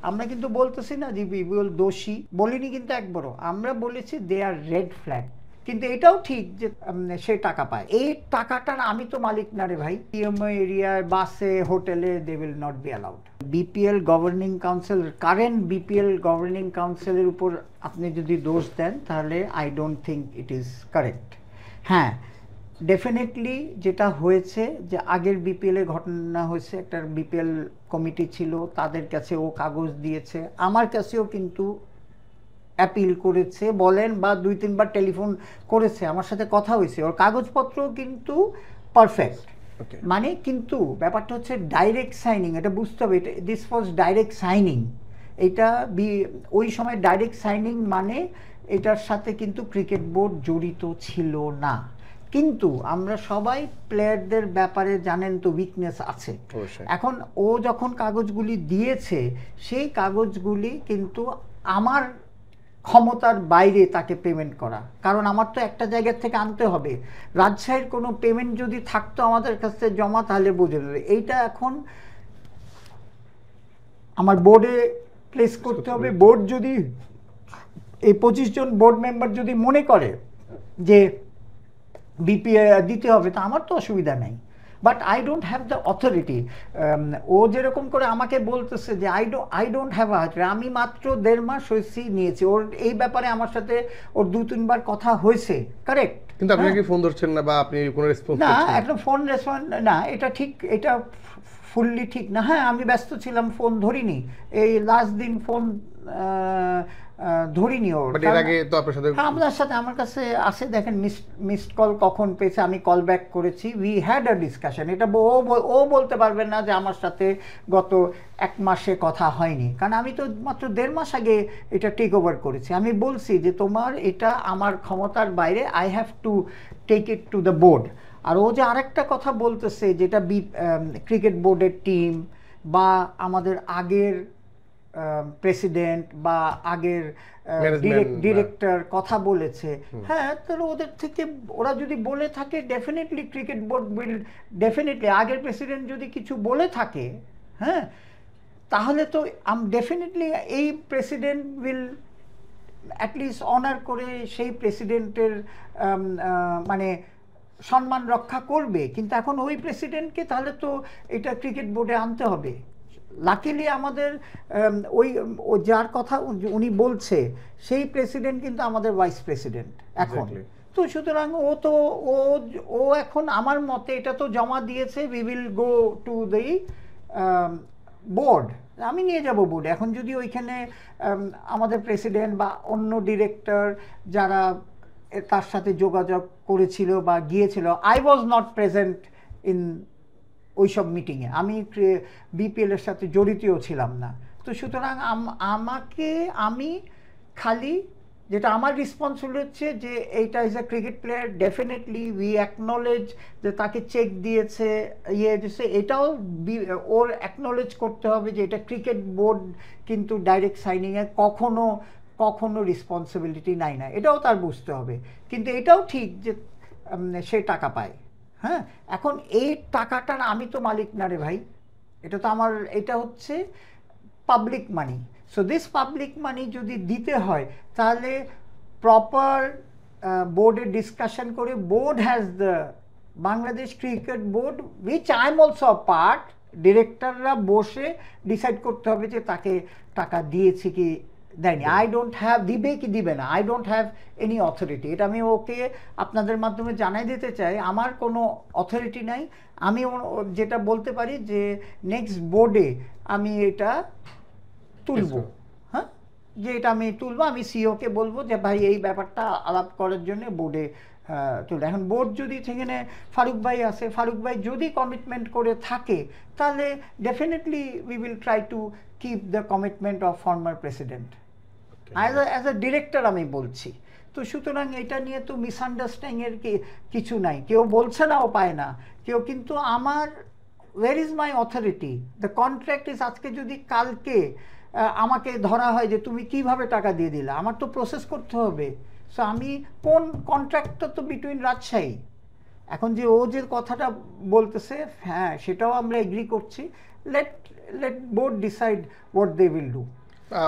আমরা কিন্তু বলতেছি না যে বিপিএল দোষী, বলিনি কিন্তু একবারও। আমরা বলেছি দে আর রেড ফ্ল্যাগ। কিন্তু এটাও ঠিক যে সে টাকা পায়, এই টাকাটার আমি তো মালিক না রে ভাই। পিএমও এরিয়ায়, বাসে, হোটেলে they will not be allowed. BPL governing council, current BPL governing কাউন্সিলের উপর আপনি যদি দোষ দেন তাহলে I don't think it is correct. হ্যাঁ, ডেফিনেটলি যেটা হয়েছে যে আগের বিপিএলে ঘটনা হয়েছে, একটা বিপিএল কমিটি ছিল, তাদের কাছে ও কাগজ দিয়েছে, আমার কাছেও কিন্তু অ্যাপিল করেছে বলেন, বা 2-3 বার টেলিফোন করেছে, আমার সাথে কথা হয়েছে, ওর কাগজপত্র কিন্তু পারফেক্ট। মানে কিন্তু ব্যাপারটা হচ্ছে ডাইরেক্ট সাইনিং, এটা বুঝতে হবে। এটা দিস ওয়াজ ডাইরেক্ট সাইনিং। এটা ওই সময় ডাইরেক্ট সাইনিং মানে এটার সাথে কিন্তু ক্রিকেট বোর্ড জড়িত ছিল না। কিন্তু আমরা সবাই প্লেয়ারদের ব্যাপারে জানেন তো উইকনেস আছে। এখন ও যখন কাগজগুলি দিয়েছে, সেই কাগজগুলি কিন্তু আমার ক্ষমতার বাইরে তাকে পেমেন্ট করা, কারণ আমার তো একটা জায়গা থেকে আনতে হবে। রাজশাহীর কোনো পেমেন্ট যদি থাকতো আমাদের কাছে জমা, তাহলে বুঝে নেবে। এইটা এখন আমার বোর্ডে প্লেস করতে হবে। বোর্ড যদি, এই 25 জন বোর্ড মেম্বার যদি মনে করে যে বিপিএ দিতে হবে, তা আমার তো অসুবিধা নাই, but I don't have the authority. ও যেরকম করে আমাকে বলতেছে যে আই ডোন্ট হ্যাভ আ, আমি মাত্র 1.5 মাস হয়েছি নিয়েছি। ওর এই ব্যাপারে আমার সাথে ওর 2-3 বার কথা হয়েছে, কারেক্ট। কিন্তু আপনি কি ফোন ধরছেন না, বা আপনি কোনো রেসপন্স না, করছেন না? একটা ফোন রেসপন্স না, এটা ঠিক, এটা ফুললি ঠিক না। হ্যাঁ, আমি ব্যস্ত ছিলাম, ফোন ধরিনি, এই লাস্ট দিন ফোন ধরিনি ওর। বাট এর আগে তো আপনার সাথে, আপনার সাথে আমার কাছে আসে, দেখেন মিসড কল কখন পেয়েছে, আমি কল ব্যাক করেছি, উই হ্যাড আ ডিসকাশন। এটা ও বলতে পারবেন না যে আমার সাথে গত 1 মাসে কথা হয়নি, কারণ আমি তো মাত্র 1.5 মাস আগে এটা টেক ওভার করেছি। আমি বলছি যে তোমার এটা আমার ক্ষমতার বাইরে, I have to take it to the board. আর ও যে আরেকটা কথা বলতেছে, যেটা ক্রিকেট বোর্ডের টিম বা আমাদের আগের প্রেসিডেন্ট বা আগের ডিরেক্টর কথা বলেছে, হ্যাঁ, তাহলে ওদের থেকে ওরা যদি বলে থাকে, definitely cricket board will definitely, আগের প্রেসিডেন্ট যদি কিছু বলে থাকে, হ্যাঁ, তাহলে তো ডেফিনেটলি এই প্রেসিডেন্ট উইল অ্যাটলিস্ট অনার করে সেই প্রেসিডেন্টের মানে সম্মান রক্ষা করবে। কিন্তু এখন ওই প্রেসিডেন্টকে তাহলে তো এটা ক্রিকেট বোর্ডে আনতে হবে। লাকিলি আমাদের ওই যার কথা উনি বলছে, সেই প্রেসিডেন্ট কিন্তু আমাদের ভাইস প্রেসিডেন্ট এখন। তো সুতরাং ও এখন আমার মতে এটা তো জমা দিয়েছে, we will go to the board, আমি নিয়ে যাব বোর্ডে। এখন যদি ওইখানে আমাদের প্রেসিডেন্ট বা অন্য ডিরেক্টর যারা তার সাথে যোগাযোগ করেছিল বা গিয়েছিল, I was not present in ওইসব মিটিংয়ে, আমি বিপিএলের সাথে জড়িতও ছিলাম না। তো সুতরাং আমি খালি যেটা আমার রেসপন্সিবিলিটি হচ্ছে যে এইটা is a cricket player, definitely we acknowledge যে তাকে চেক দিয়েছে, দিয়েছে, এটাও ওর অ্যাকনলেজ করতে হবে যে এটা ক্রিকেট বোর্ড কিন্তু ডাইরেক্ট সাইনিংয়ে কখনো রেসপন্সিবিলিটি নাই না, এটাও তার বুঝতে হবে। কিন্তু এটাও ঠিক যে সে টাকা পায়। হ্যাঁ, এখন এই টাকাটার আমি তো মালিক না রে ভাই, এটা তো আমার, এটা হচ্ছে public money. So this public money যদি দিতে হয়, তাহলে প্রপার বোর্ডে ডিসকাশন করে, board has the Bangladesh cricket board, which I am also a part, ডিরেক্টররা বসে ডিসাইড করতে হবে যে তাকে টাকা দিয়েছে কি দেয়নি। আই ডোন্ট হ্যাভ, দিবে কি দিবে না, I don't have any authority. এটা আমি ওকে আপনাদের মাধ্যমে জানাই দিতে চাই, আমার কোনো অথরিটি নাই। আমি যেটা বলতে পারি যে নেক্সট বোর্ডে আমি এটা তুলব, হ্যাঁ, যে এটা আমি তুলবো, আমি সিওকে বলবো যে ভাই এই ব্যাপারটা আলাপ করার জন্য বোর্ডে তুলে। এখন বোর্ড যদি সেখানে ফারুক ভাই আছে, ফারুক ভাই যদি কমিটমেন্ট করে থাকে, তাহলে definitely we will try to keep the commitment of former president as a director আমি বলছি। তো সুতরাং এটা নিয়ে তো মিসআন্ডারস্ট্যান্ডিংয়ের কিছু নাই, কেউ বলছে না ও পায় না কেউ, কিন্তু আমার where is my authority, the contract is, আজকে যদি কালকে আমাকে ধরা হয় যে তুমি কিভাবে টাকা দিয়ে দিলা, আমার তো প্রসেস করতে হবে। সো আমি কোন কন্ট্রাক্টটা তো বিটুইন রাজশাহী। এখন যে ও যে কথাটা বলতেছে, হ্যাঁ, সেটাও আমরা এগ্রি করছি। let board decide what they will do.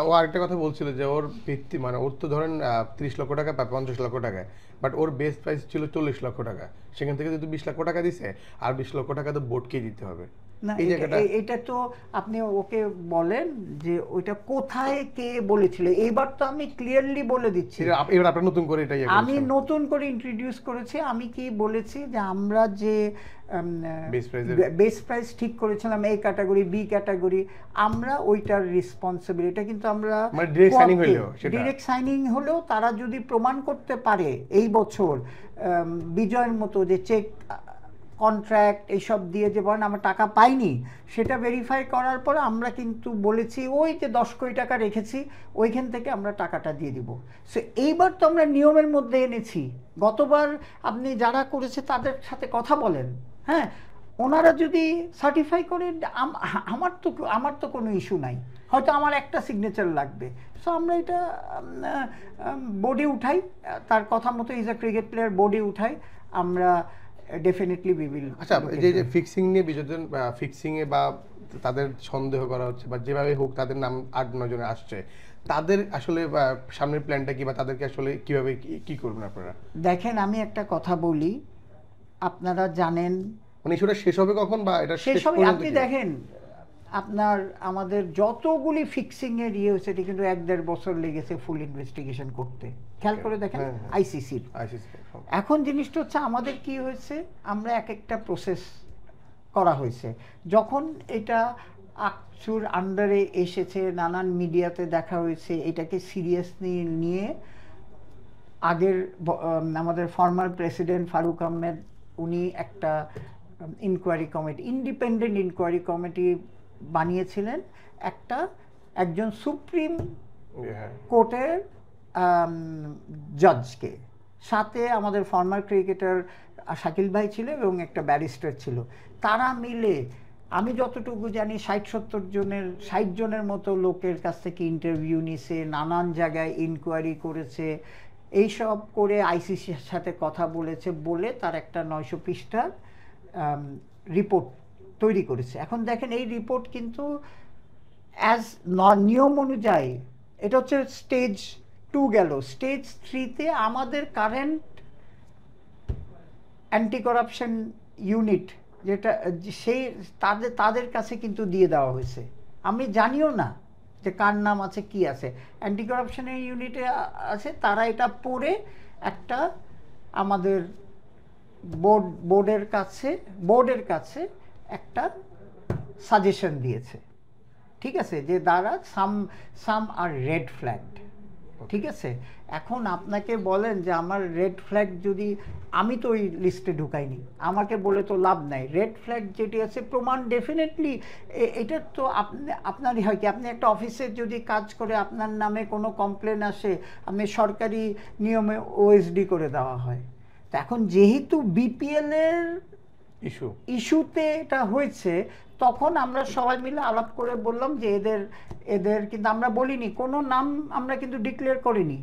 ও আরেকটা কথা বলছিল যে ওর ভিত্তি মানে ওর তো ধরেন 30 লক্ষ টাকা বা 50 লক্ষ টাকা, বাট ওর বেস্ট প্রাইস ছিল 40 লক্ষ টাকা, সেখান থেকে যদি 20 লক্ষ টাকা দিছে আর 20 লক্ষ টাকা তো বোর্ডকেই দিতে হবে। না, এই জায়গাটা এটা তো আপনি ওকে বলেন যে ওইটা কোথায় কে বলেছিল। এইবার তো আমি ক্লিয়ারলি বলে দিচ্ছি, এবার আপনার নতুন করে এটাই আমি নতুন করে ইন্ট্রোডিউস করেছি। আমি কি বলেছি যে আমরা যে বেস প্রাইস ঠিক করেছিলাম এই ক্যাটাগরি বি ক্যাটাগরি, আমরা ওইটার রেসপন্সিবিলিটি কিন্তু আমরা ডিরেক্ট সাইনিং হলেও তারা যদি প্রমাণ করতে পারে এই বছর বিজয়ের মতো যে চেক কন্ট্রাক্ট এইসব দিয়ে যে বলেন আমরা টাকা পাইনি, সেটা ভেরিফাই করার পর আমরা কিন্তু বলেছি ওই যে 10 কোটি টাকা রেখেছি ওইখান থেকে আমরা টাকাটা দিয়ে দিব। সো এইবার তো আমরা নিয়মের মধ্যে এনেছি। গতবার আপনি যারা করেছে তাদের সাথে কথা বলেন, হ্যাঁ, ওনারা যদি সার্টিফাই করে আমার তো কোনো ইস্যু নাই, হয়তো আমার একটা সিগনেচার লাগবে। সো আমরা এটা বোর্ডে উঠাই, তার কথা মতো ইজ আ ক্রিকেট প্লেয়ার, বোর্ডে উঠাই আমরা ডেফিনেটলি উই উইল। আচ্ছা, যে ফিক্সিং নিয়ে বিযোজন ফিক্সিংয়ে বা তাদের সন্দেহ করা হচ্ছে বা যেভাবে হোক তাদের নাম 8-9 জনে আসছে, তাদের আসলে সামনের প্ল্যানটা কি বা তাদেরকে আসলে কিভাবে কি করবেন আপনারা? দেখেন, আমি একটা কথা বলি, আপনারা জানেন মানে সেটা শেষ হবে কখন বা এটা শেষ হবে? আপনি দেখেন আপনার আমাদের যতগুলি ফিক্সিং এর ইয়ে হয়েছে এটা কিন্তু 1-1.5 বছর লেগেছে ফুল ইনভেস্টিগেশন করতে। খেয়াল করে দেখেন আইসিসির। এখন জিনিসটা হচ্ছে আমাদের কি হয়েছে, আমরা এক একটা প্রসেস করা হয়েছে। যখন এটা আকসুর আন্ডারে এসেছে, নানান মিডিয়াতে দেখা হয়েছে, এটাকে সিরিয়াসলি নিয়ে আগের আমাদের ফর্মার প্রেসিডেন্ট ফারুক আহমেদ উনি একটা inquiry committee, independent inquiry committee বানিয়েছিলেন একজন সুপ্রিম কোর্টের জজকে, সাথে আমাদের ফর্মার ক্রিকেটার শাকিল ভাই ছিল এবং একটা ব্যারিস্টার ছিল। তারা মিলে আমি যতটুকু জানি 60 জনের মতো লোকের কাছ থেকে ইন্টারভিউ নিছে, নানান জায়গায় ইনকোয়ারি করেছে, এইসব করে আইসিসির সাথে কথা বলেছে, বলে তার একটা 900 পৃষ্ঠার রিপোর্ট তৈরি করেছে। এখন দেখেন এই রিপোর্ট কিন্তু অ্যাজ নিয়ম অনুযায়ী এটা হচ্ছে স্টেজ 2 গেল, স্টেজ 3-তে আমাদের কারেন্ট অ্যান্টি করাপশন ইউনিট যেটা সেই তাদের কাছে কিন্তু দিয়ে দেওয়া হয়েছে। আমি জানিও না যে কার নাম আছে কি আছে, অ্যান্টি করাপশনের ইউনিটে আছে, তারা এটা পড়ে একটা আমাদের বোর্ডের কাছে একটা সাজেশন দিয়েছে, ঠিক আছে, যে দ্বারা সাম আর রেড ফ্ল্যাগ, ঠিক আছে। এখন আপনাকে বলেন যে আমার রেড ফ্ল্যাগ যদি, আমি তো ওই লিস্টে ঢুকাইনি, আমাকে বলে তো লাভ নাই। রেড ফ্ল্যাগ যেটি আছে প্রমাণ ডেফিনেটলি এটা তো আপনারই হয় কি, আপনি একটা অফিসে যদি কাজ করে আপনার নামে কোনো কমপ্লেন আসে, আপনি সরকারি নিয়মে ওএসডি করে দেওয়া হয়। তো এখন যেহেতু বিপিএলের ইস্যুতে এটা হয়েছে, তখন আমরা সবাই মিলে আলাপ করে বললাম যে এদের কিন্তু আমরা বলিনি, কোনো নাম আমরা কিন্তু ডিক্লেয়ার করিনি,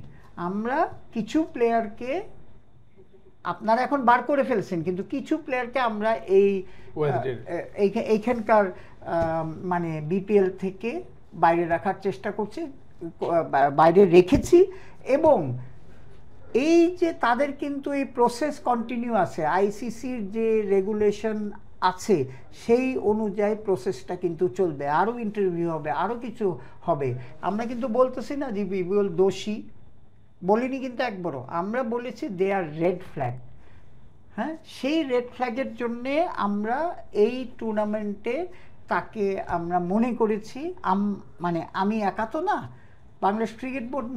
আমরা কিছু প্লেয়ারকে আপনারা এখন বার করে ফেলছেন, কিন্তু কিছু প্লেয়ারকে আমরা এইখানকার মানে বিপিএল থেকে বাইরে রাখার চেষ্টা করছি, বাইরে রেখেছি। এবং এই যে তাদের কিন্তু এই প্রসেস কন্টিনিউ আছে, আইসিসির যে রেগুলেশন আছে সেই অনুযায়ী প্রসেসটা কিন্তু চলবে, আরও ইন্টারভিউ হবে, আরও কিছু হবে। আমরা কিন্তু বলতেছি না যে বিপিএল দোষী, বলিনি কিন্তু একবারও, আমরা বলেছি দে আর রেড ফ্ল্যাগ। হ্যাঁ, সেই রেড ফ্ল্যাগের জন্যে আমরা এই টুর্নামেন্টে তাকে আমরা মনে করেছি, মানে আমি একা তো না, বাংলাদেশ ক্রিকেট বোর্ড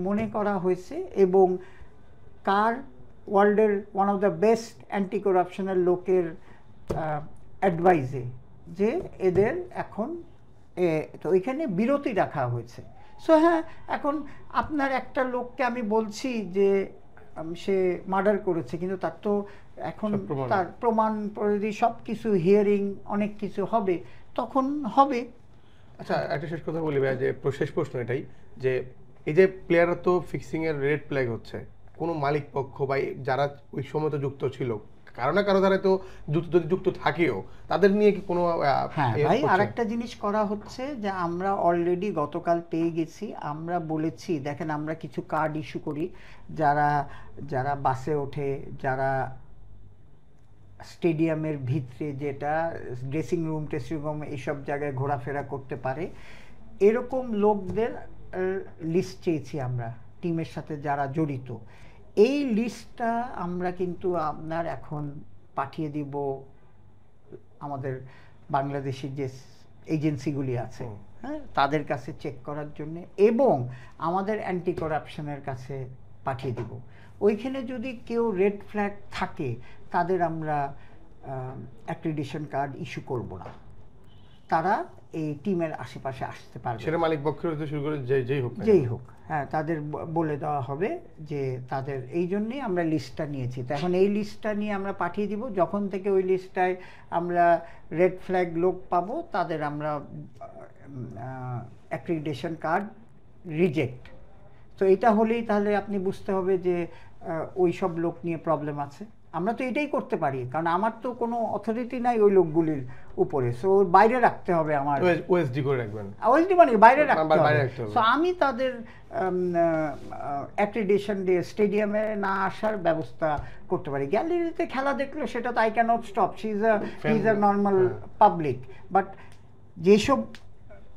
মনে করা হয়েছে, এবং কার ওয়ার্ল্ডের one of the best anti করাপশনের লোকের অ্যাডভাইসে যে এদের এখন তো ওইখানে বিরতি রাখা হয়েছে। সো হ্যাঁ, এখন আপনার একটা লোককে আমি বলছি যে সে মার্ডার করেছে, কিন্তু তার তো এখন তার প্রমাণ যদি সব কিছু হিয়ারিং অনেক কিছু হবে তখন হবে। আচ্ছা, একটা শেষ কথা বলি ভাই, যে শেষ প্রশ্ন এটাই, যে এই যে প্লেয়াররা তো ফিক্সিং এর রেড ফ্ল্যাগ হচ্ছে, কোনো মালিক পক্ষ বা যারা ওই সময় তো যুক্ত ছিল কারো না কারো দ্বারা তো যদি যুক্ত থাকেও, তাদের নিয়ে কি কোনো হ্যাঁ ভাই, আরেকটা জিনিস করা হচ্ছে যে আমরা অলরেডি গতকাল পেয়ে গেছি, আমরা বলেছি দেখেন আমরা কিছু কার্ড ইস্যু করি, যারা যারা বাসে ওঠে, যারা স্টেডিয়ামের ভিতরে, যেটা ড্রেসিং রুম টেসিং রুম এইসব জায়গায় ঘোরাফেরা করতে পারে, এরকম লোকদের লিস্ট চেয়েছি আমরা টিমের সাথে যারা জড়িত। এই লিস্টটা আমরা কিন্তু আপনার এখন পাঠিয়ে দিব আমাদের বাংলাদেশি যে এজেন্সিগুলি আছে, হ্যাঁ, তাদের কাছে চেক করার জন্য, এবং আমাদের অ্যান্টি করাপশনের কাছে পাঠিয়ে দিব। ওইখানে যদি কেউ রেড ফ্ল্যাগ থাকে তাদের আমরা অ্যাক্রিডিশন কার্ড ইস্যু করব না, তারা এই টিমের আশেপাশে আসতে পারবে, সেটা মালিক পক্ষের হতে শুরু করে যেই হোক যেই হোক, হ্যাঁ, তাদের বলে দেওয়া হবে যে তাদের এই জন্যেই আমরা লিস্টটা নিয়েছি। তো এখন এই লিস্টটা নিয়ে আমরা পাঠিয়ে দিব, যখন থেকে ওই লিস্টটায় আমরা রেড ফ্ল্যাগ লোক পাবো তাদের আমরা অ্যাক্রিডিটেশন কার্ড রিজেক্ট। তো এটা হলেই তাহলে আপনি বুঝতে হবে যে ওই সব লোক নিয়ে প্রবলেম আছে। আমরা তো এটাই করতে পারি, কারণ আমার তো কোনো অথরিটি নাই ওই লোকগুলির উপরে, সো বাইরে রাখতে হবে আমার, ওএসডি করে রাখবেন, ওএসডি মানে বাইরে রাখতে হবে। হবে। সো আমি তাদের অ্যাক্রিডিটেশন দিয়ে স্টেডিয়ামে না আসার ব্যবস্থা করতে পারি। গ্যালারিতে খেলা দেখলে সেটা তো I can't stop, she is a normal public, but যেসব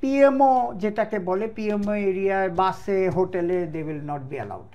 পিএমও যেটাকে বলে, পিএমও এরিয়ায়, বাসে, হোটেলে, they will not be allowed.